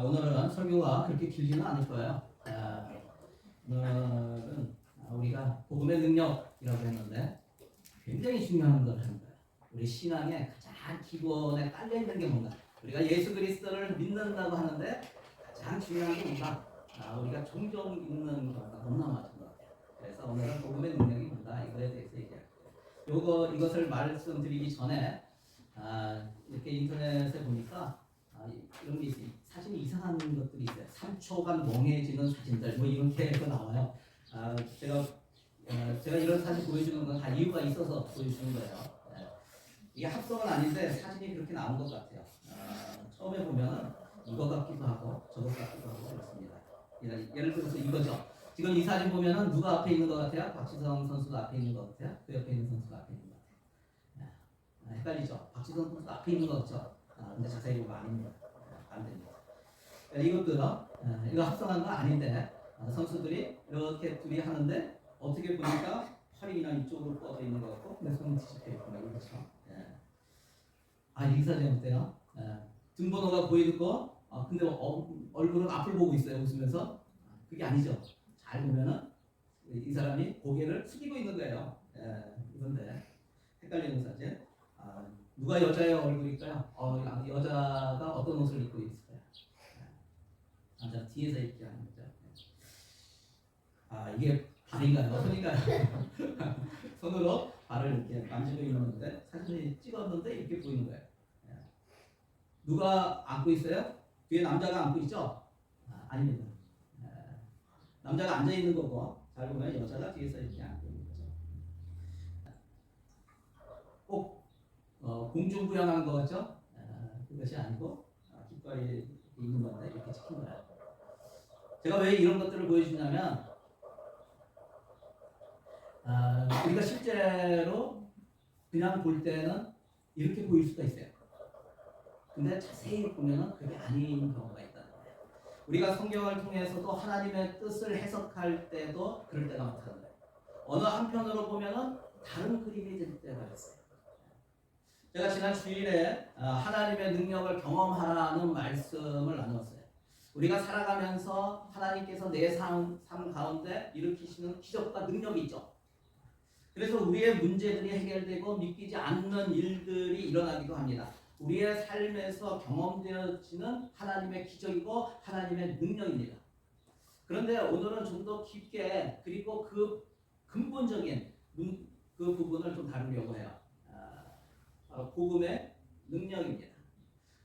오늘은 설교가 그렇게 길지는 않을 거예요. 오늘은 우리가 복음의 능력이라고 했는데 굉장히 중요한 걸 하는 거예요. 우리 신앙의 가장 기본에 깔려 있는 게 뭔가? 우리가 예수 그리스도를 믿는다고 하는데 가장 중요한 게 뭔가? 우리가 종종 읽는 거가 너무나 많은 것 같아요. 그래서 오늘은 복음의 능력이 뭔가 이거에 대해서 얘기할 거예요. 이것을 말씀드리기 전에 이렇게 인터넷에 보니까 이런 게 있어요. 사진이 이상한 것들이 있어요. 3초간 멍해지는 사진들 뭐 이렇게 나와요. 제가 이런 사진 보여주는 건 다 이유가 있어서 보여주는 거예요. 이게 합성은 아닌데 사진이 그렇게 나온 것 같아요. 처음에 보면 이거 같기도 하고 저거 같기도 하고 그렇습니다. 예를 들어서 이거죠. 지금 이 사진 보면은 누가 앞에 있는 것 같아요? 박지성 선수가 앞에 있는 것 같아요? 그 옆에 있는 선수가 앞에 있는 것 같아요. 헷갈리죠? 박지성 선수가 앞에 있는 것 같죠? 근데 자세히 보면 아닙니다. 안 됩니다. 이거 합성한 건 아닌데 선수들이 이렇게 둘이 하는데 어떻게 보니까 팔이 그냥 이쪽으로 뻗어 있는 것 같고 근데 손이 뒤집혀 있구나 이거죠. 이 사진 어때요? 등번호가 보이고 근데 얼굴은 앞을 보고 있어요. 웃으면서. 그게 아니죠. 잘 보면은 이 사람이 고개를 숙이고 있는 거예요. 그런데 헷갈리는 사진. 누가 여자의 얼굴일까요? 여자가 어떤 옷을 입고 있을까요? 남자 뒤에서 입게 하는 거죠. 이게 발인가요? 손인가요? 손으로 발을 이렇게 만지고 있는데 사진을 찍었는데 이렇게 보이는 거예요. 누가 안고 있어요? 뒤에 남자가 안고 있죠? 아닙니다. 남자가 앉아 있는 거고 잘 보면 여자가 뒤에서 이렇게 안고 있는 거죠. 꼭 공중부양하는 거 같죠? 그것이 아니고 깃발이 있는 건데 이렇게 찍힌 거예요. 제가 왜 이런 것들을 보여주냐면 우리가 실제로 그냥 볼 때는 이렇게 보일 수가 있어요. 근데 자세히 보면은 그게 아닌 경우가 있다는 거예요. 우리가 성경을 통해서도 하나님의 뜻을 해석할 때도 그럴 때가 많다는 거예요. 어느 한편으로 보면은 다른 그림이 될 때가 있어요. 제가 지난 주일에 하나님의 능력을 경험하라는 말씀을 나누었어요. 우리가 살아가면서 하나님께서 내 삶 가운데 일으키시는 기적과 능력이 있죠. 그래서 우리의 문제들이 해결되고 믿기지 않는 일들이 일어나기도 합니다. 우리의 삶에서 경험되어지는 하나님의 기적이고 하나님의 능력입니다. 그런데 오늘은 좀 더 깊게 그리고 그 근본적인 그 부분을 좀 다루려고 해요. 복음의 능력입니다.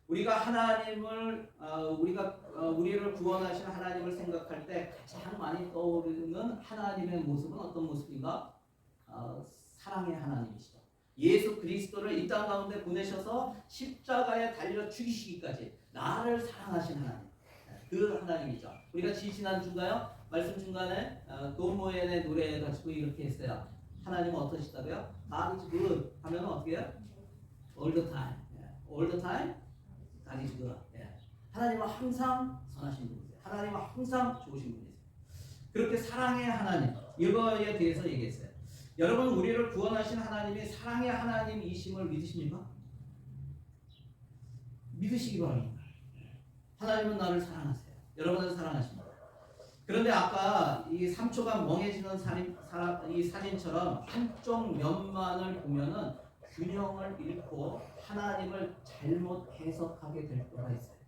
우리가 하나님을 우리를 구원하신 하나님을 생각할 때 가장 많이 떠오르는 하나님의 모습은 어떤 모습인가? 사랑의 하나님이시죠. 예수 그리스도를 이 땅 가운데 보내셔서 십자가에 달려 죽이시기까지 나를 사랑하신 하나님, 그 하나님이죠. 우리가 지난 주가요 말씀 중간에 노무현의 노래 가지고 이렇게 했어요. 하나님은 어떠시다고요? God is good 하면 어떻게 해요? All the time, all the time, God is good. 하나님은 항상 선하신 분이세요. 하나님은 항상 좋으신 분이세요. 그렇게 사랑의 하나님, 이거에 대해서 얘기했어요. 여러분, 우리를 구원하신 하나님이 사랑의 하나님이심을 믿으십니까? 믿으시기 바랍니다. 하나님은 나를 사랑하세요. 여러분을 사랑하십니다. 그런데 아까 이 3초간 멍해지는 이 사진처럼 한쪽 면만을 보면은 균형을 잃고 하나님을 잘못 해석하게 될 때가 있어요.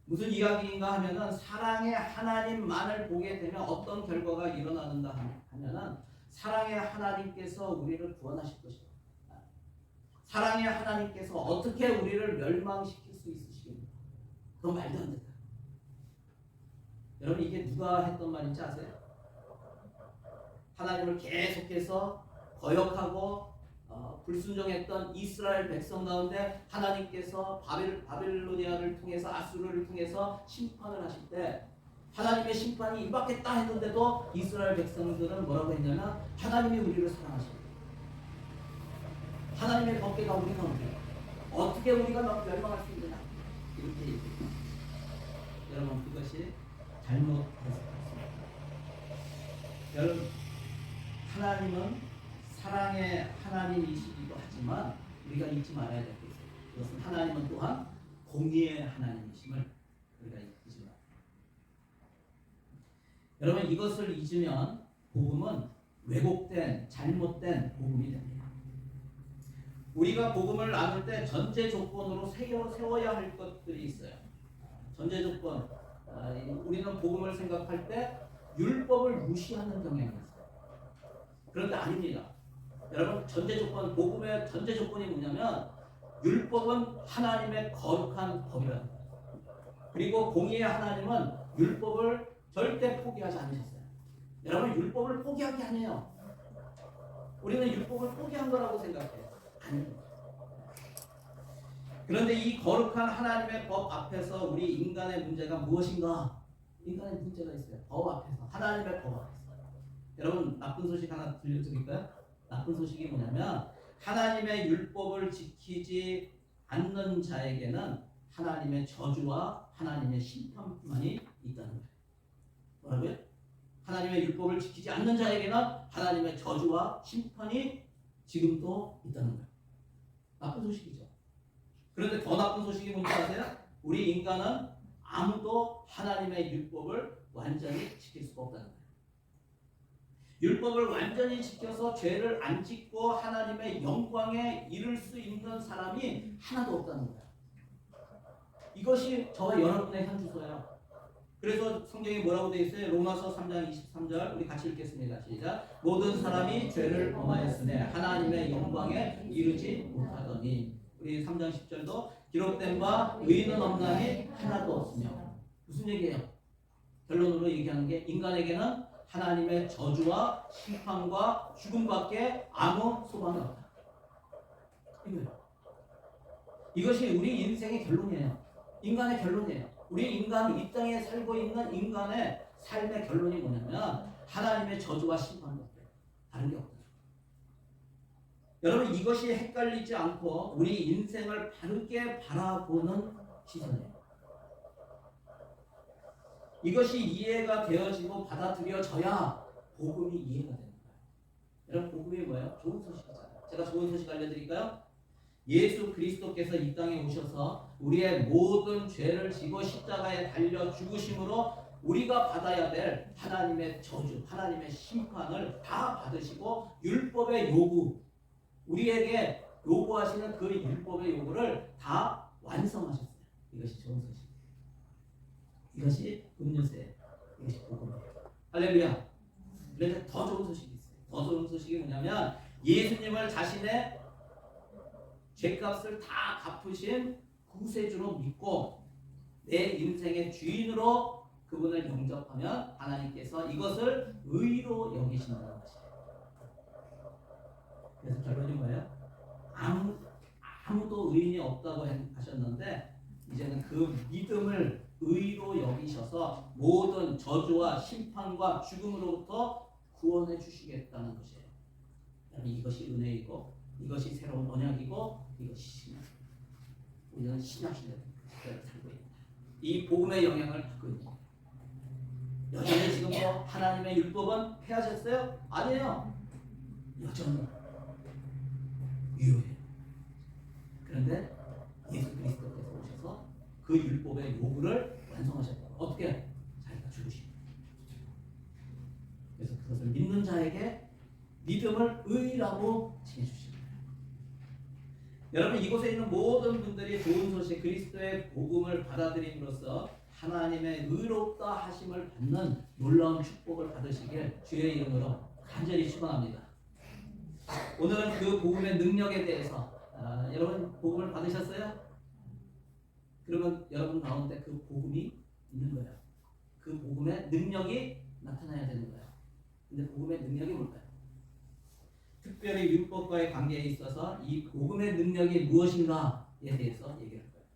무슨 이야기인가 하면은 사랑의 하나님만을 보게 되면 어떤 결과가 일어나는가 하면은 사랑의 하나님께서 우리를 구원하실 것이다. 사랑의 하나님께서 어떻게 우리를 멸망시킬 수 있으시겠는가? 그건 말도 안 된다. 여러분 이게 누가 했던 말인지 아세요? 하나님을 계속해서 거역하고 불순종했던 이스라엘 백성 가운데 하나님께서 바빌로니아를 통해서 아수르를 통해서 심판을 하실 때 하나님의 심판이 임박했다 했는데도 이스라엘 백성들은 뭐라고 했냐면 하나님이 우리를 사랑하십니다. 하나님의 법궤가 우리 가운데 어떻게 우리가 멸망할 수 있느냐 이렇게 얘기합니다. 여러분 그것이 잘못 해석했습니다. 여러분 하나님은 사랑의 하나님이시기도 하지만 우리가 잊지 말아야 될 게 있어요. 그것은 하나님은 또한 공의의 하나님이심을 우리가 잊으면 안 돼요. 여러분 이것을 잊으면 복음은 왜곡된 잘못된 복음이 됩니다. 우리가 복음을 나눌 때 전제 조건으로 세워야 할 것들이 있어요. 전제 조건. 우리는 복음을 생각할 때 율법을 무시하는 경향이 있어요. 그런데 아닙니다. 여러분 전제 조건, 복음의 전제 조건이 뭐냐면 율법은 하나님의 거룩한 법이라는 거예요. 그리고 공의의 하나님은 율법을 절대 포기하지 않으셨어요. 여러분 율법을 포기한 게 아니에요. 우리는 율법을 포기한 거라고 생각해요. 아닙니다. 그런데 이 거룩한 하나님의 법 앞에서 우리 인간의 문제가 무엇인가? 인간의 문제가 있어요. 법 앞에서, 하나님의 법 앞에서. 여러분 나쁜 소식 하나 들려드릴까요? 나쁜 소식이 뭐냐면 하나님의 율법을 지키지 않는 자에게는 하나님의 저주와 하나님의 심판만이 있다는 거예요. 뭐라고요? 하나님의 율법을 지키지 않는 자에게는 하나님의 저주와 심판이 지금도 있다는 거예요. 나쁜 소식이죠. 그런데 더 나쁜 소식이 뭔지 아세요? 우리 인간은 아무도 하나님의 율법을 완전히 지킬 수가 없다는 거예요. 율법을 완전히 지켜서 죄를 안 짓고 하나님의 영광에 이를 수 있는 사람이 하나도 없다는 거예요. 이것이 저와 여러분의 현주소예요. 그래서 성경에 뭐라고 되어 있어요? 로마서 3장 23절 우리 같이 읽겠습니다. 시작. 모든 사람이 죄를 범하였으니 하나님의 영광에 이르지 못하더니. 우리 3장 10절도 기록된 바 의인은 없나니 하나도 없으며. 무슨 얘기예요? 결론으로 얘기하는 게 인간에게는 하나님의 저주와 심판과 죽음밖에 아무 소망이 없다. 이것이 우리 인생의 결론이에요. 인간의 결론이에요. 우리 인간, 이 땅에 살고 있는 인간의 삶의 결론이 뭐냐면 하나님의 저주와 심판밖에 다른 게 없다. 여러분 이것이 헷갈리지 않고 우리 인생을 바르게 바라보는 시선이에요. 이것이 이해가 되어지고 받아들여져야 복음이 이해가 되는 거예요. 여러분 복음이 뭐예요? 좋은 소식이잖아요. 제가 좋은 소식 알려드릴까요? 예수 그리스도께서 이 땅에 오셔서 우리의 모든 죄를 지고 십자가에 달려 죽으심으로 우리가 받아야 될 하나님의 저주, 하나님의 심판을 다 받으시고 율법의 요구, 우리에게 요구하시는 그 율법의 요구를 다 완성하셨어요. 이것이 좋은 소식. 이것이 굿뉴스예요. 이것이 복음이에요. 할렐루야. 그래서 더 좋은 소식이 있어요. 더 좋은 소식이 뭐냐면 예수님을 자신의 죄값을 다 갚으신 구세주로 믿고 내 인생의 주인으로 그분을 영접하면 하나님께서 이것을 의로 여기신다는 것이에요. 그래서 결론이 뭐예요? 아무도 의인이 없다고 하셨는데 이제는 그 믿음을 의로 여기셔서 모든 저주와 심판과 죽음으로부터 구원해 주시겠다는 것이에요. 이것이 은혜이고 이것이 새로운 언약이고 이것이 신약이에요. 우리는 신약시대를 살고 있다. 이 복음의 영향을 받고 있는 거예요. 여전히 지금도 하나님의 율법은 폐하셨어요? 아니에요. 여전히 유효해요. 그런데 예수 그리스도께서 오셔서 그 율법의 요구를 완성하셨다. 어떻게? 자기가 죽으시고. 그래서 그것을 믿는 자에게 믿음을 의라고 칭해주십니다. 여러분 이곳에 있는 모든 분들이 좋은 소식 그리스도의 복음을 받아들임으로써 하나님의 의롭다 하심을 받는 놀라운 축복을 받으시길 주의 이름으로 간절히 축원합니다. 오늘은 그 복음의 능력에 대해서 여러분 복음을 받으셨어요? 그러면 여러분 가운데 그 복음이 있는 거예요. 그 복음의 능력이 나타나야 되는 거예요. 근데 복음의 능력이 뭘까요? 특별히 율법과의 관계에 있어서 이 복음의 능력이 무엇인가에 대해서 얘기할 거예요.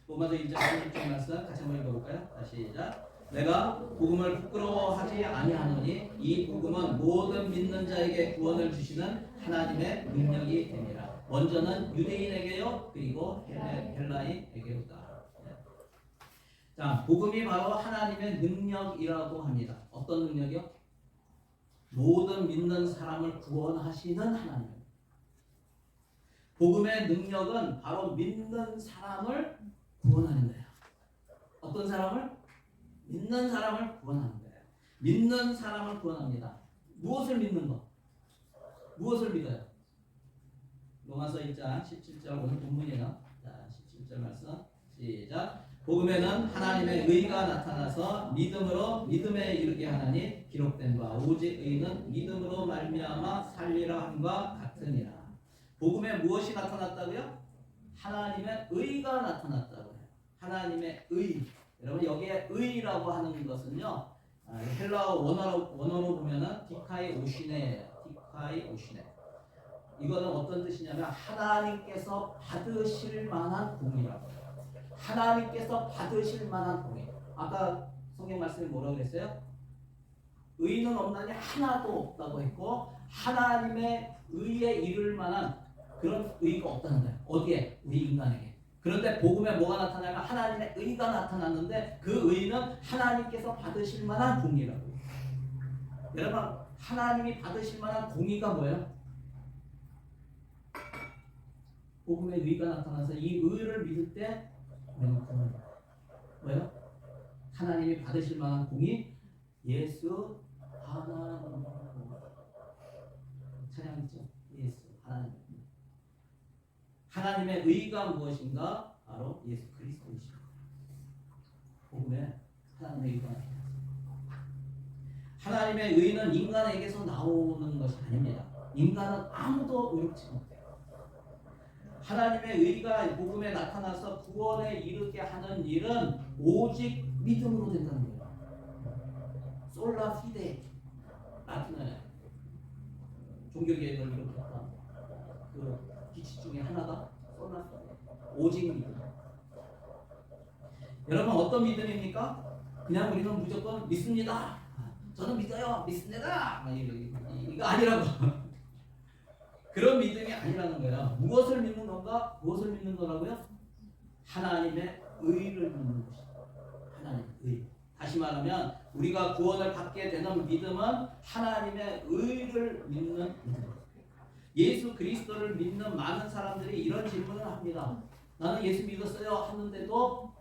로마서 1장 16절 말씀 같이 한번 읽어볼까요? 다시 시작. 내가 복음을 부끄러워하지 아니하노니 이 복음은 모든 믿는 자에게 구원을 주시는 하나님의 능력이 됩니다. 먼저는 유대인에게요 그리고 헬라인에게로다. 자, 복음이 바로 하나님의 능력이라고 합니다. 어떤 능력이요? 모든 믿는 사람을 구원하시는 하나님. 복음의 능력은 바로 믿는 사람을 구원하는 거예요. 어떤 사람을? 믿는 사람을 구원하는 거예요. 믿는 사람을 구원합니다. 무엇을 믿는 거? 무엇을 믿어요? 로마서 1장 17절 오늘 본문이에요. 자, 17절 말씀 시작. 복음에는 하나님의 의가 나타나서 믿음으로 믿음에 이르게 하나니 기록된 바 오직 의는 믿음으로 말미암아 살리라 함과 같으니라. 복음에 무엇이 나타났다고요? 하나님의 의가 나타났다고요. 하나님의 의. 여러분 여기에 의라고 하는 것은요, 헬라어 원어로 보면은 디카이 오시네예요. 디카이 오시네. 이거는 어떤 뜻이냐면 하나님께서 받으실 만한 공이라고. 하나님께서 받으실 만한 공의. 아까 성경 말씀에 뭐라고 그랬어요? 의는 없나니 하나도 없다고 했고 하나님의 의에 이를 만한 그런 의가 없다는 거예요. 어디에? 우리 인간에게. 그런데 복음에 뭐가 나타나면 하나님의 의가 나타났는데 그 의는 하나님께서 받으실 만한 공의라고. 여러분 하나님이 받으실 만한 공의가 뭐예요? 복음의 의가 나타나서 이 의를 믿을 때 뭐예요? 하나님이 받으실 만한 공의 예수 하나님. 찬양 있죠? 예수 하나님. 하나님의 의가 무엇인가? 바로 예수 그리스도이십니다. 복음에 하나님의 의가 나타났습니다. 하나님의 의는 인간에게서 나오는 것이 아닙니다. 인간은 아무도 의롭지 못해요. 하나님의 의가 복음에 나타나서 구원에 이르게 하는 일은 오직 믿음으로 된다는 거예요. 솔라 피데 라틴어에 종교개혁을 일으켰던 그 기치 중에 하나가 솔라 피데 오직 믿음. 여러분 어떤 믿음입니까? 그냥 우리는 무조건 믿습니다. 저는 믿어요. 믿습니다. 이거 아니라고. 그런 믿음이 아니라는 거예요. 무엇을 믿는 건가? 무엇을 믿는 거라고요? 하나님의 의를 믿는 것이다. 하나님의 의. 다시 말하면 우리가 구원을 받게 되는 믿음은 하나님의 의를 믿는 믿음. 예수 그리스도를 믿는 많은 사람들이 이런 질문을 합니다. 나는 예수 믿었어요 하는데도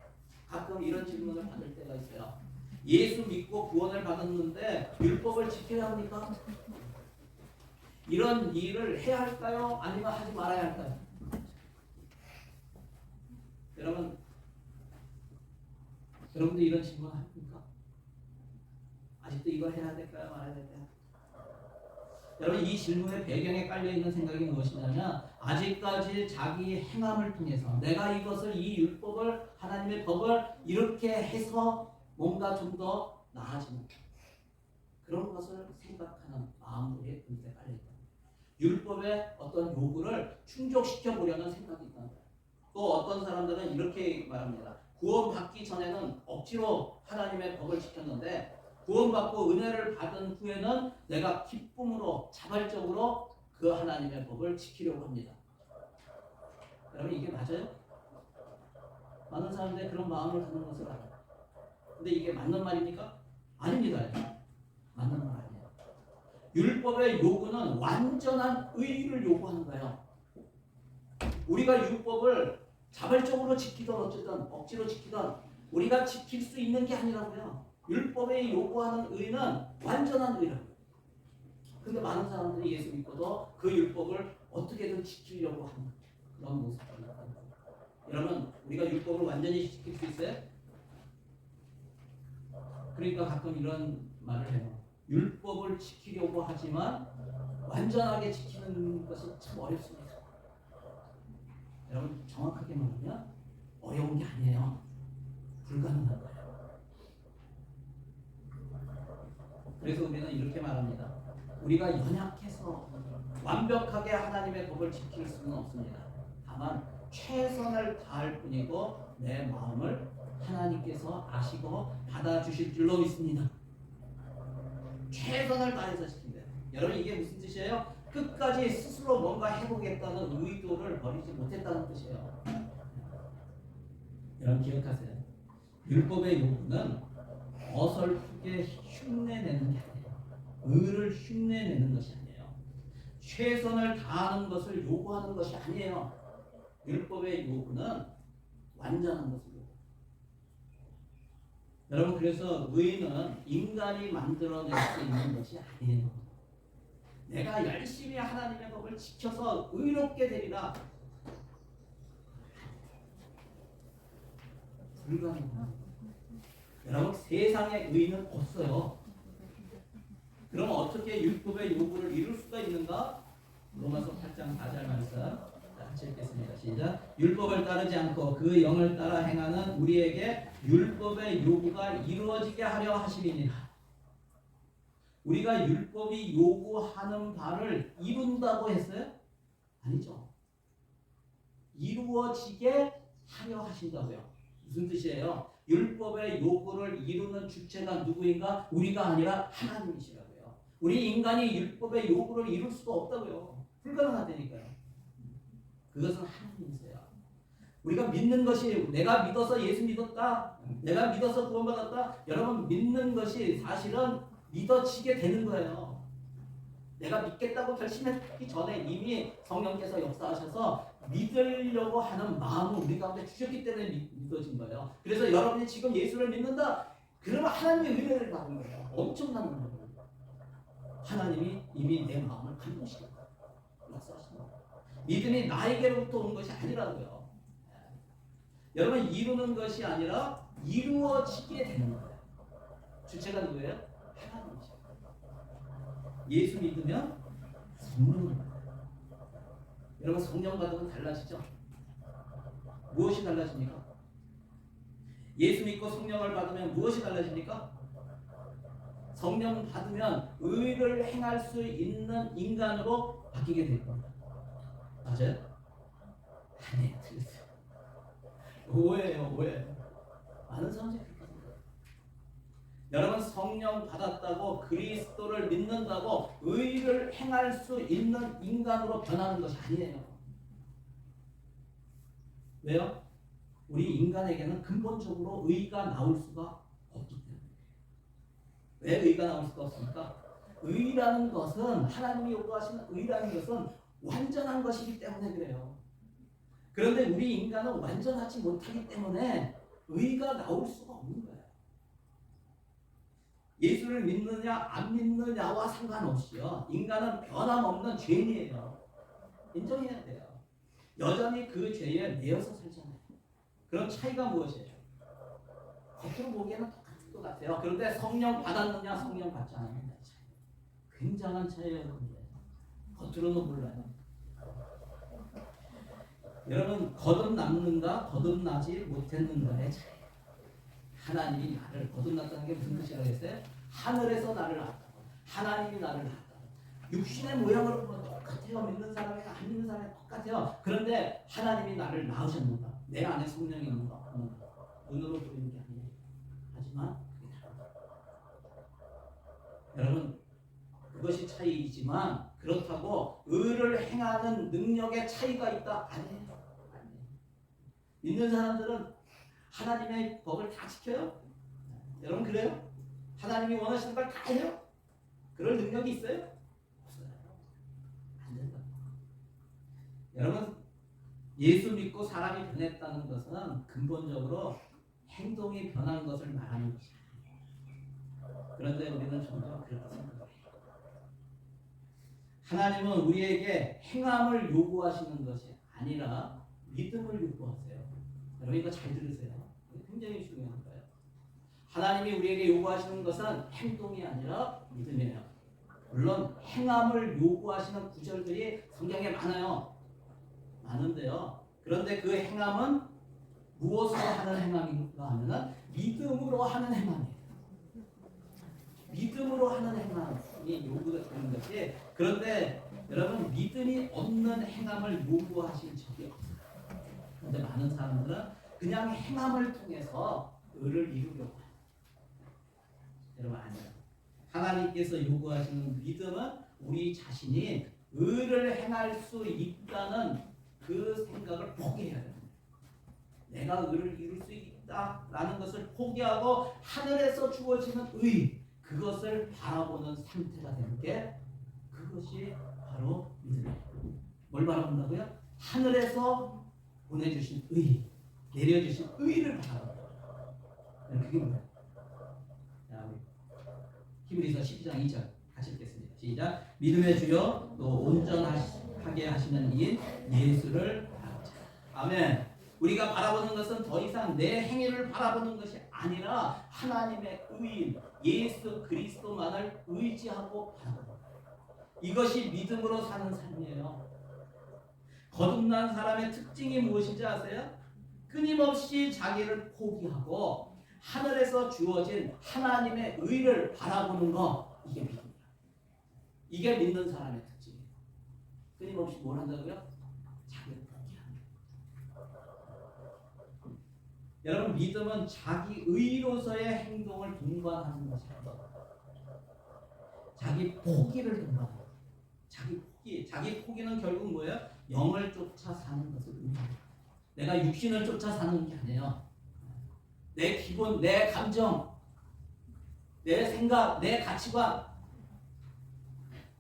가끔 이런 질문을 받을 때가 있어요. 예수 믿고 구원을 받았는데 율법을 지켜야 합니까? 이런 일을 해야 할까요? 아니면 하지 말아야 할까요? 여러분들 이런 질문 합니까? 아직도 이걸 해야 될까요? 말아야 될까요? 여러분 이 질문의 배경에 깔려있는 생각이 무엇이냐면 아직까지 자기 행함을 통해서 내가 이것을 이 율법을 하나님의 법을 이렇게 해서 뭔가 좀 더 나아지는 그런 것을 생각하는 마음들이 은혜에 깔려있다. 율법의 어떤 요구를 충족시켜 보려는 생각이 있다는 거예요. 또 어떤 사람들은 이렇게 말합니다. 구원받기 전에는 억지로 하나님의 법을 지켰는데 구원받고 은혜를 받은 후에는 내가 기쁨으로 자발적으로 그 하나님의 법을 지키려고 합니다. 여러분 이게 맞아요? 많은 사람들이 그런 마음을 갖는 것을 알아요. 근데 이게 맞는 말입니까? 아닙니다. 맞는 말 아니에요. 율법의 요구는 완전한 의를 요구하는 거예요. 우리가 율법을 자발적으로 지키든 어쨌든 억지로 지키든 우리가 지킬 수 있는 게 아니라고요. 율법에 요구하는 의는 완전한 의라고요. 근데 많은 사람들이 예수 믿고도 그 율법을 어떻게든 지키려고 하는 그런 모습이 있다. 여러분 우리가 율법을 완전히 지킬 수 있어요? 그러니까 가끔 이런 말을 해요. 율법을 지키려고 하지만 완전하게 지키는 것이 참 어렵습니다. 여러분 정확하게 말하면 어려운 게 아니에요. 불가능한 거예요. 그래서 우리는 이렇게 말합니다. 우리가 연약해서 완벽하게 하나님의 법을 지킬 수는 없습니다. 다만 최선을 다할 뿐이고 내 마음을 하나님께서 아시고 받아주실 줄로 믿습니다. 최선을 다해서 지킨다. 여러분 이게 무슨 뜻이에요? 끝까지 스스로 뭔가 해보겠다는 의도를 버리지 못했다는 뜻이에요. 여러분 기억하세요. 율법의 요구는 어설프게 흉내내는 게 아니에요. 의를 흉내내는 것이 아니에요. 최선을 다하는 것을 요구하는 것이 아니에요. 율법의 요구는 완전한 것을 요구해요. 여러분, 그래서 의는 인간이 만들어낼 수 있는 것이 아니에요. 내가 열심히 하나님의 법을 지켜서 의롭게 되리라. 불가능합니다. 여러분, 세상에 의는 없어요. 그럼 어떻게 율법의 요구를 이룰 수가 있는가? 로마서 8장 4절 말씀 같이 읽겠습니다. 시작. 율법을 따르지 않고 그 영을 따라 행하는 우리에게 율법의 요구가 이루어지게 하려 하심이니라. 우리가 율법이 요구하는 바를 이룬다고 했어요? 아니죠. 이루어지게 하려 하신다고요. 무슨 뜻이에요? 율법의 요구를 이루는 주체가 누구인가? 우리가 아니라 하나님이시라고요. 우리 인간이 율법의 요구를 이룰 수가 없다고요. 불가능하다니까요. 그것은 하나님이세요. 우리가 믿는 것이 내가 믿어서 예수 믿었다, 내가 믿어서 구원받았다, 여러분 믿는 것이 사실은 믿어지게 되는 거예요. 내가 믿겠다고 결심했기 전에 이미 성령께서 역사하셔서 믿으려고 하는 마음을 우리 가운데 주셨기 때문에 믿어진 거예요. 그래서 여러분이 지금 예수를 믿는다, 그러면 하나님의 은혜를 받은 거예요. 엄청난 거예요. 하나님이 이미 내 마음을 감동시켰다. 역사하신 거예요. 믿음이 나에게로부터 온 것이 아니라고요. 여러분, 이루는 것이 아니라 이루어지게 되는 거예요. 주체가 누구예요? 하나님이시죠. 예수 믿으면 성령을 받아요. 여러분, 성령 받으면 달라지죠? 무엇이 달라집니까? 예수 믿고 성령을 받으면 무엇이 달라집니까? 성령 받으면 의를 행할 수 있는 인간으로 바뀌게 될 겁니다. 맞아요? 아니에요. 틀렸어요. 오해예요. 오해. 많은 사람들이 그렇게 생각해요. 여러분, 성령 받았다고 그리스도를 믿는다고 의를 행할 수 있는 인간으로 변하는 것이 아니에요. 왜요? 우리 인간에게는 근본적으로 의가 나올 수가 없기 때문에. 왜 의가 나올 수가 없습니까? 의라는 것은, 하나님이 요구하시는 의라는 것은 완전한 것이기 때문에 그래요. 그런데 우리 인간은 완전하지 못하기 때문에 의가 나올 수가 없는 거예요. 예수를 믿느냐 안 믿느냐와 상관없이요, 인간은 변함없는 죄인이에요. 인정해야 돼요. 여전히 그 죄에 매여서 살잖아요. 그럼 차이가 무엇이에요? 겉으로 보기에는 똑같은 것 같아요. 그런데 성령 받았느냐 성령 받지 않았느냐 차이. 굉장한 차이예요. 겉으로는 몰라요. 여러분, 거듭났는가 거듭나지 못했는가의 차이. 하나님이 나를 거듭났다는 게 무슨 뜻이라고 했어요? 하늘에서 나를 낳았다고. 하나님이 나를 낳았다고. 육신의 모양으로 보면 똑같아요. 믿는 사람이나 안 믿는 사람이 똑같아요. 그런데 하나님이 나를 낳으셨는가? 내 안에 성령이 있는가? 없는가? 눈으로 보이는 게 아니에요. 하지만 그게 다르다. 여러분, 그것이 차이이지만 그렇다고 의를 행하는 능력의 차이가 있다? 아니에요. 믿는 사람들은 하나님의 법을 다 지켜요? 여러분, 그래요? 하나님이 원하시는 걸 다 해요? 그럴 능력이 있어요? 없어요. 안 된다. 여러분, 예수 믿고 사람이 변했다는 것은 근본적으로 행동이 변한 것을 말하는 것이 아니에요. 그런데 우리는 점점 그렇게 생각해요. 하나님은 우리에게 행함을 요구하시는 것이 아니라 믿음을 요구하세요. 여러분, 이거 잘 들으세요. 굉장히 중요한 거예요. 하나님이 우리에게 요구하시는 것은 행동이 아니라 믿음이에요. 물론 행함을 요구하시는 구절들이 성경에 많아요. 많은데요. 그런데 그 행함은 무엇으로 하는 행함인가 하면 믿음으로 하는 행함이에요. 믿음으로 하는 행함이 요구가 되는 것이, 그런데 여러분, 믿음이 없는 행함을 요구하신 적이 없어요. 그런데 많은 사람들은 그냥 행함을 통해서 의를 이루려고 해요. 여러분, 아니에요. 하나님께서 요구하시는 믿음은 우리 자신이 의를 행할 수 있다는 그 생각을 포기해야 돼요. 내가 의를 이룰 수 있다라는 것을 포기하고 하늘에서 주어지는 의, 그것을 바라보는 상태가 되는 게, 그것이 바로 믿음이에요. 뭘 바라본다고요? 하늘에서 보내주신 의, 내려주신 의를 바라본다. 그게 뭐예요? 자, 우리 히브리서 12장 2절 같이 읽겠습니다. 시작. 믿음의 주여 또 온전하게 하시는 이인 예수를 바라보자. 아멘. 우리가 바라보는 것은 더 이상 내 행위를 바라보는 것이 아니라 하나님의 의인 예수 그리스도만을 의지하고 바라보는 거예요. 이것이 믿음으로 사는 삶이에요. 거듭난 사람의 특징이 무엇인지 아세요? 끊임없이 자기를 포기하고 하늘에서 주어진 하나님의 의를 바라보는 거, 이게 믿음이에요. 이게 믿는 사람의 특징이에요. 끊임없이 뭘 한다고요? 자기를 포기하는 거예요. 여러분, 믿음은 자기 의로서의 행동을 동반하는 것이 아니에요. 자기 포기를 동반하는 거예요. 자기 포기는 결국 뭐예요? 영을 쫓아 사는 것을 의미합니다. 내가 육신을 쫓아 사는 게 아니에요. 내 기분, 내 감정, 내 생각, 내 가치관,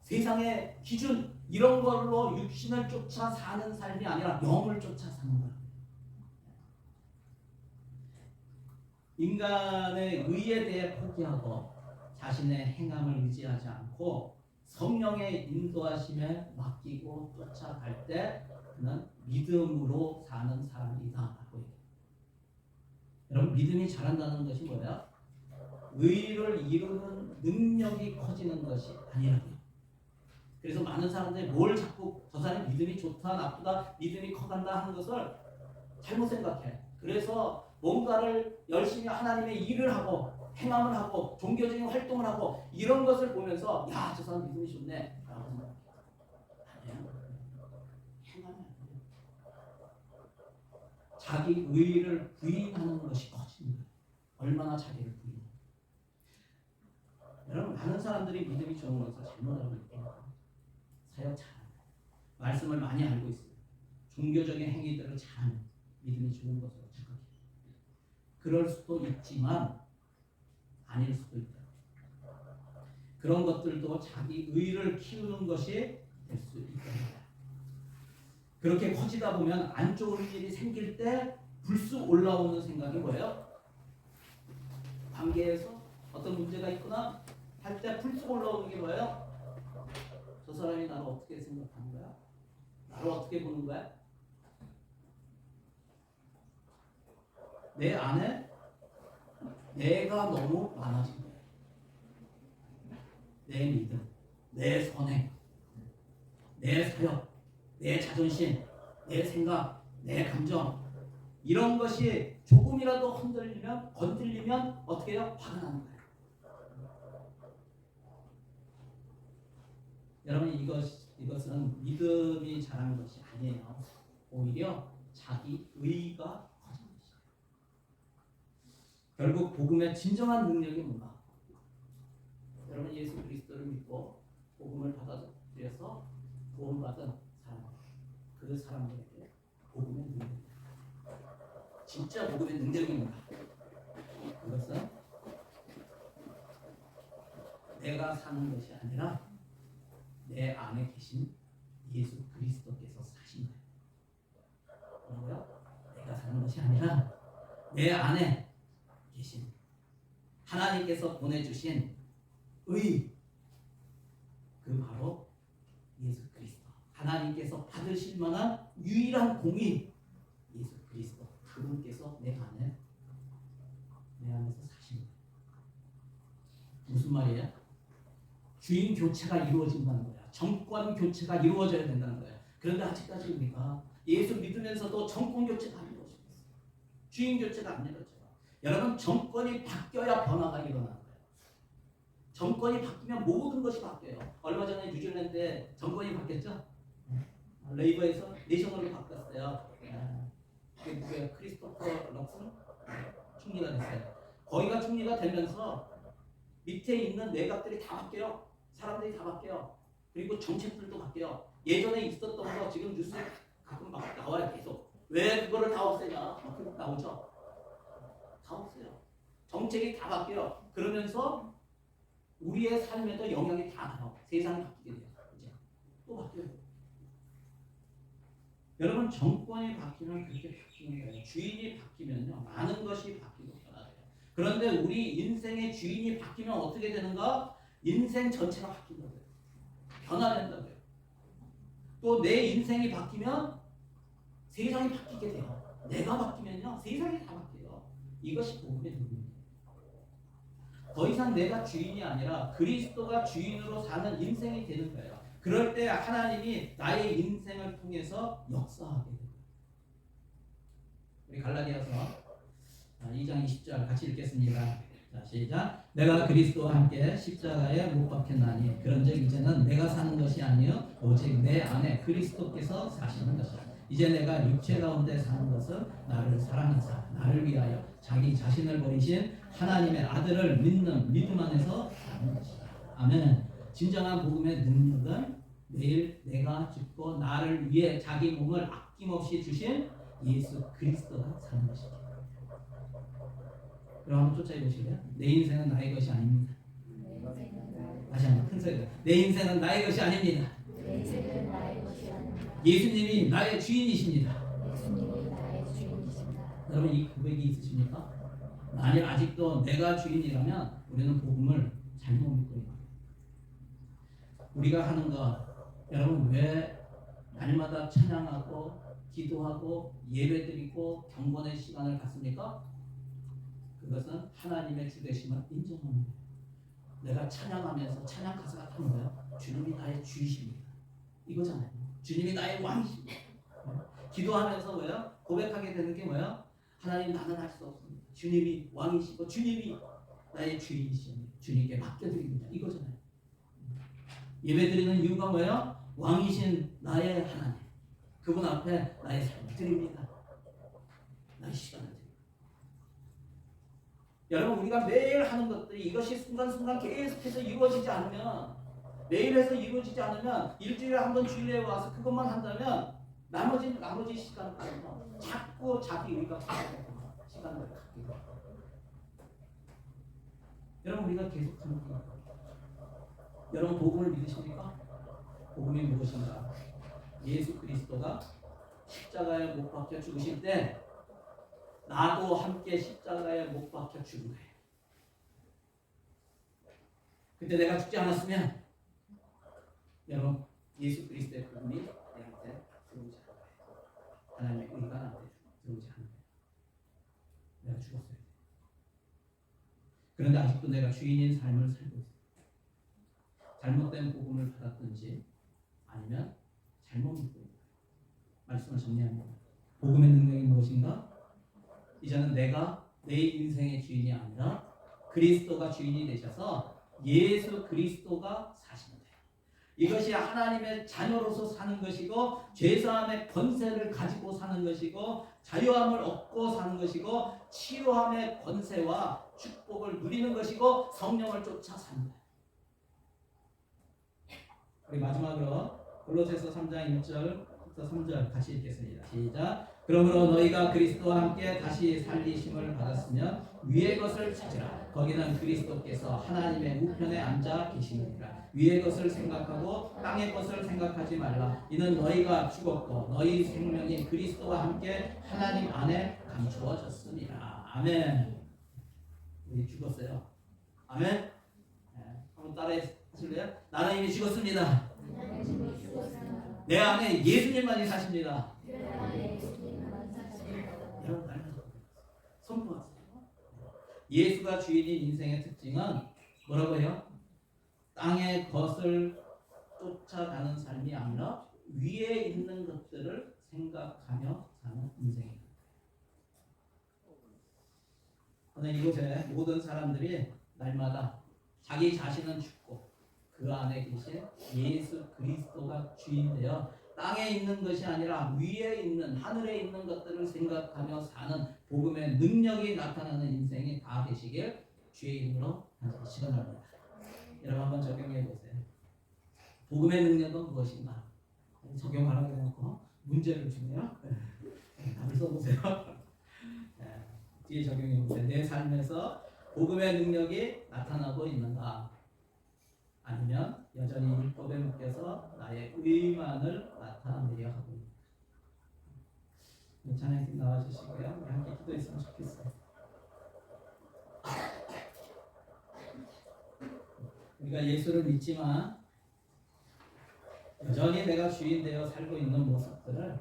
세상의 기준, 이런 걸로 육신을 쫓아 사는 삶이 아니라 영을 쫓아 사는 거예요. 인간의 의에 대해 포기하고 자신의 행함을 의지하지 않고 성령의 인도하심에 맡기고 쫓아갈 때 그는 믿음으로 사는 사람이다. 여러분, 믿음이 자란다는 것이 뭐예요? 의를 이루는 능력이 커지는 것이 아니라고요. 그래서 많은 사람들이 뭘 자꾸 저 사람이 믿음이 좋다 나쁘다 믿음이 커간다 하는 것을 잘못 생각해. 그래서 뭔가를 열심히 하나님의 일을 하고 행함을 하고 종교적인 활동을 하고 이런 것을 보면서 야, 저 사람 믿음이 좋네 라고 생각해요. 아니에요. 행함이 아니에요. 자기 의를 부인하는 것이 커집니다. 얼마나 자기를 부인해요. 여러분, 많은 사람들이 믿음이 좋은 것을 잘못 알고 있대요. 사역 잘하는, 말씀을 많이 알고 있어요. 종교적인 행위들을 잘하는, 믿음이 좋은 것으로 착각해요. 그럴 수도 있지만 아닐 수도 있다. 그런 것들도 자기 의를 키우는 것이 될 수 있다. 그렇게 커지다 보면 안 좋은 일이 생길 때 불쑥 올라오는 생각이 뭐예요? 관계에서 어떤 문제가 있거나 할 때 불쑥 올라오는 게 뭐예요? 저 사람이 나를 어떻게 생각하는 거야? 나를 어떻게 보는 거야? 내 안에 내가 너무 많아진 거야. 내 믿음, 내 선행, 내 사역, 내 자존심, 내 생각, 내 감정, 이런 것이 조금이라도 건들리면 어떻게 해요? 화가 나는 거예요. 여러분, 이것은 믿음이 자라는 것이 아니에요. 오히려 자기 의가 커지는 것이에요. 결국 복음의 진정한 능력이 뭔가? 여러분, 예수 그리스도를 믿고 복음을 받아들여서 구원받은 사람, 그 사람들에게 복음의 능력이, 진짜 복음의 능력이 뭔가? 그것은 내가 사는 것이 아니라 내 안에 계신 예수 그리스도께서 사신 거예요. 뭐라고요? 내가 사는 것이 아니라 내 안에 계신 하나님께서 보내주신 의, 그 바로 예수 그리스도, 하나님께서 받으실 만한 유일한 공의 예수 그리스도, 그분께서 내 안에서 사신 거예요. 무슨 말이에요? 주인 교체가 이루어진다는 거예요. 정권 교체가 이루어져야 된다는 거예요. 그런데 아직까지 우리가 예수 믿으면서도 정권 교체가 안 이루어지고 있어요. 주인 교체가 안 이루어져요. 여러분, 정권이 바뀌어야 변화가 일어나는 거예요. 정권이 바뀌면 모든 것이 바뀌어요. 얼마 전에 뉴질랜드에 정권이 바뀌었죠? 레이버에서 내셔널로 바뀌었어요. 그게 누구예요? 크리스토퍼 럭슨 총리가 됐어요. 거기가 총리가 되면서 밑에 있는 내각들이 다 바뀌어요. 사람들이 다 바뀌어요. 그리고 정책들도 바뀌어요. 예전에 있었던 거 지금 뉴스에 가끔 막 나와요. 계속. 왜 그거를 다 없애냐? 막 나오죠. 다 없어요. 정책이 다 바뀌어요. 그러면서 우리의 삶에도 영향이 다 가요. 세상이 바뀌게 돼요. 이제 또 또 바뀌어요. 여러분 정권이 바뀌면 그렇게 바뀌는 거예요. 주인이 바뀌면요 많은 것이 바뀌고 변화돼요. 그런데 우리 인생의 주인이 바뀌면 어떻게 되는가? 인생 전체가 바뀐다고요. 변화된다고요. 또 내 인생이 바뀌면 세상이 바뀌게 돼요. 내가 바뀌면요 세상이 다 바뀌어요. 이것이 복음의 능력이에요. 더 이상 내가 주인이 아니라 그리스도가 주인으로 사는 인생이 되는 거예요. 그럴 때 하나님이 나의 인생을 통해서 역사하게 돼요. 우리 갈라디아서 2장 20절 같이 읽겠습니다. 자, 시작. 내가 그리스도와 함께 십자가에 못 박혔나니 그런즉 이제는 내가 사는 것이 아니요 오직 내 안에 그리스도께서 사시는 것이라. 이제 내가 육체 가운데 사는 것은 나를 사랑하사 나를 위하여 자기 자신을 버리신 하나님의 아들을 믿는 믿음 안에서 사는 것이다. 아멘. 진정한 복음의 능력은 매일 내가 죽고 나를 위해 자기 몸을 아낌없이 주신 예수 그리스도가 사는 것입니다. 그럼 한번 쫓아해 보실래요? 내 인생은 나의 것이 아닙니다. 다시 한번 큰 소리로. 내 인생은 나의 것이 아닙니다. 예수님이 나의 주인이십니다. 여러분 이 고백이 있으십니까? 만약 아직도 내가 주인이라면 우리는 복음을 잘못 믿고 있는 거예요. 우리가 하는 것 여러분 왜 날마다 찬양하고 기도하고 예배드리고 경건의 시간을 갖습니까? 그것은 하나님의 주되심을 인정합니다. 내가 찬양하면서 찬양 가사가 다 뭐예요? 주님이 나의 주이십니다. 이거잖아요. 주님이 나의 왕이십니다. 기도하면서 뭐예요? 고백하게 되는 게 뭐예요? 하나님 나는 할 수 없습니다. 주님이 왕이시고 주님이 나의 주인이십니다. 주님께 맡겨드립니다. 이거잖아요. 예배드리는 이유가 뭐예요? 왕이신 나의 하나님 그분 앞에 나의 삶을 드립니다. 나의 시간을 드립니다. 여러분 우리가 매일 하는 것들이 이것이 순간순간 계속해서 이루어지지 않으면 매일 해서 이루어지지 않으면 일주일에 한 번 주일에 와서 그것만 한다면 나머지 시간은 자꾸 자기 의가 시간을 갖게 돼요. 여러분 우리가 계속하는 거 여러분 복음을 믿으십니까? 복음이 무엇인가? 예수 그리스도가 십자가에 못 박혀 죽으실 때 나도 함께 십자가에 못 박혀 죽은 거예요. 그때 내가 죽지 않았으면 여러분 예수 그리스도의 복음이 내한테 들어오지 않아요. 하나님의 의가 나한테 들어오지 않아요. 내가 죽었어요. 그런데 아직도 내가 주인인 삶을 살고 있어요. 잘못된 복음을 받았든지 아니면 잘못 믿고 있는 거예요. 말씀을 정리합니다. 복음의 능력이 무엇인가? 이제는 내가 내 인생의 주인이 아니라 그리스도가 주인이 되셔서 예수 그리스도가 사시는 거예요. 이것이 하나님의 자녀로서 사는 것이고 죄사함의 권세를 가지고 사는 것이고 자유함을 얻고 사는 것이고 치유함의 권세와 축복을 누리는 것이고 성령을 쫓아 사는 거예요. 우리 마지막으로 골로새서 3장 1절부터 3절 같이 읽겠습니다. 시작. 그러므로 너희가 그리스도와 함께 다시 살리심을 받았으면 위의 것을 찾으라. 거기는 그리스도께서 하나님의 우편에 앉아 계시느니라. 위의 것을 생각하고 땅의 것을 생각하지 말라. 이는 너희가 죽었고 너희 생명이 그리스도와 함께 하나님 안에 감추어졌습니다. 아멘. 우리 죽었어요. 아멘. 네, 한번 따라해 하실래요? 나는 이미 죽었습니다. 내 안에 예수님만이 사십니다. 여러분 선포하세요. 예수가 주인인 인생의 특징은 뭐라고요? 땅의 것을 쫓아가는 삶이 아니라 위에 있는 것들을 생각하며 사는 인생입니다. 오늘 이곳에 모든 사람들이 날마다 자기 자신은 죽고 그 안에 계신 예수 그리스도가 주인되어 땅에 있는 것이 아니라 위에 있는 하늘에 있는 것들을 생각하며 사는 복음의 능력이 나타나는 인생이 다 되시길 주의 이름으로 시원합니다. 여러분 한번 적용해 보세요. 복음의 능력은 무엇인가? 적용하라고 해놓고 문제를 주네요. 답을 써보세요. 뒤에 적용해 보세요. 내 삶에서 복음의 능력이 나타나고 있는가? 아니면 여전히 율법에 묶여서 나의 의만을 나타내려 하고 있는가? 찬양팀 나와주시고요. 우리 함께 기도했으면 좋겠어요. 우리가 예수를 믿지만 여전히 내가 주인 되어 살고 있는 모습들을,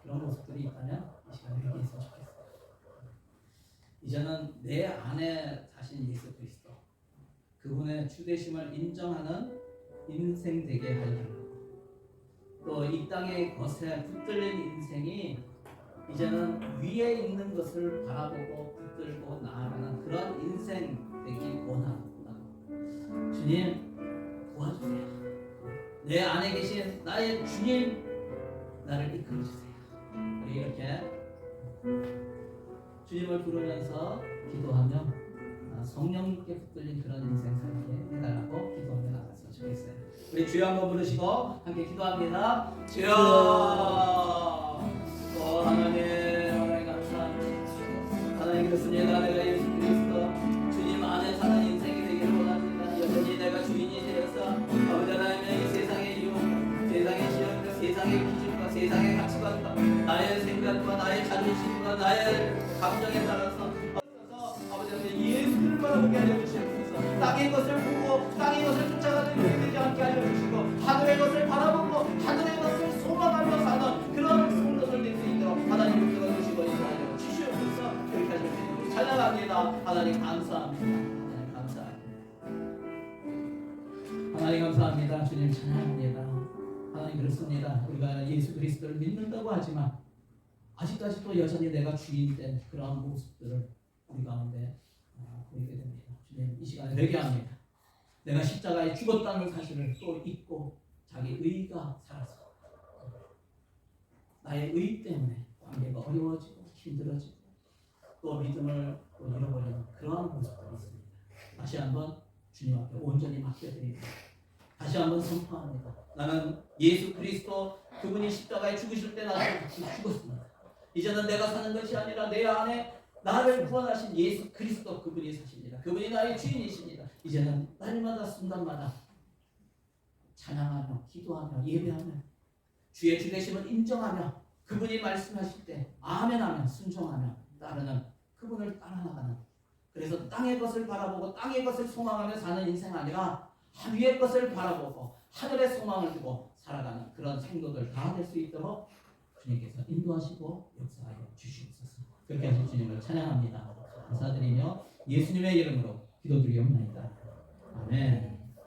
그런 모습들이 있다면 이 시간에 회개했으면 좋겠어요. 이제는 내 안에 사신 예수 그리스도, 그분의 주되심을 인정하는 인생 되게 하려고, 또 이 땅의 것에 붙들린 인생이 이제는 위에 있는 것을 바라보고 붙들고 나아가는 그런 인생 되기 원하고, 주님 도와주세요. 내 안에 계신 나의 주님, 나를 이끌어주세요. 우리 이렇게 주님을 부르면서 기도하며 성령님께 붙들린 그런 인생 살게 해달라고 기도하며 나갔으면 좋겠어요. 우리 주여 한번 부르시고 함께 기도합니다. 주여. 하나님 감사합니다. 하나님 그렇습니다. 내가 예수 그리스도 주님 안에 사는 인생이 되기를 원합니다. 여전히 내가 주인이 되어서 아버지 하나님의 이 세상의 유혹, 세상의 시험, 세상의 기준과 세상의 가치관과 나의 생각과 나의 자존심과 나의 감정에 따라서 아버지 하나님 예수를 바라보게 하여 주시옵소서. 땅의 것을 보고 땅의 것을 쫓아가는 일이 되지 않게 하여 주시고, 하늘의 것을 바라보고 하늘의 것을 소망하며 사는 그런 성도들 될 수 있도록 하나님 도와주시고 인도하여 주시옵소서. 그렇게 하실 수 찬양합니다. 하나님 감사합니다. 하나님 감사합니다. 하나님 감사합니다. 주님 찬양합니다. 하나님 그렇습니다. 우리가 예수 그리스도를 믿는다고 하지만 아직까지도 여전히 내가 주인이 된 그러한 모습들을 우리 가운데 보이게 됩니다. 주님 이 시간에 회개합니다. 내가 십자가에 죽었다는 사실을 또 잊고 자기 의가 살아서 나의 의 때문에 관계가 어려워지고 힘들어지고 또 믿음을 또 잃어버리는 그러한 모습들이 있습니다. 다시 한번 주님 앞에 온전히 맡겨드립니다. 다시 한번 선포합니다. 나는 예수 그리스도 그분이 십자가에 죽으실 때 나도 죽었습니다. 이제는 내가 사는 것이 아니라 내 안에 나를 구원하신 예수 그리스도 그분이 사십니다. 그분이 나의 주인이십니다. 이제는 날마다 순간마다 찬양하며 기도하며 예배하며 주의 주되심을 인정하며 그분이 말씀하실 때 아멘하며 순종하며 따르는 그분을 따라나가는, 그래서 땅의 것을 바라보고 땅의 것을 소망하며 사는 인생 아니라 위의 것을 바라보고 하늘의 소망을 두고 살아가는 그런 생도들 다 될 수 있도록 주님께서 인도하시고 역사하여 주시옵소서. 그렇게 하신 주님을 찬양합니다. 감사드리며 예수님의 이름으로 기도드리옵나이다. 아멘.